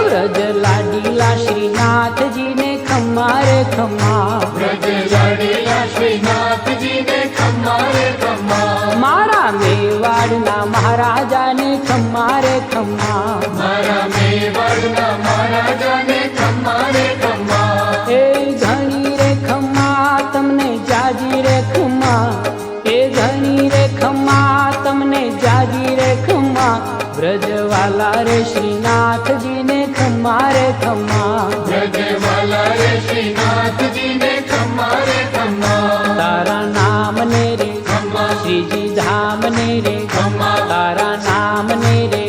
વ્રજ લાડીલા શ્રીનાથજી ને ખમ્મા રે ખમ્મા, વ્રજ લાડીલા શ્રીનાથજી ને ખમ્મા રે ખમ્મા, મારા મેવાડના મહારાજા ને ખમ્મા રે ખમ્મા, મારા મેવાડના મહારાજા ને ખમ્મા રે ખમ્મા, એ ઘણી રે ખમ્મા તમને જાજી રે ખમ્મા, એ ઘણી રે ખમ્મા તમને જાજી રે ખમ્મા, વ્રજવાલા રે શ્રીનાથજી ને ખમ્મા રે ખમ્મા, વ્રજવાલા રે શ્રીનાથજી ને ખમ્મા રે ખમ્મા, તારા નામ ને રે ખમ્મા, શ્રીજી ધામ ને રે ખમ્મા, તારા નામ ને રે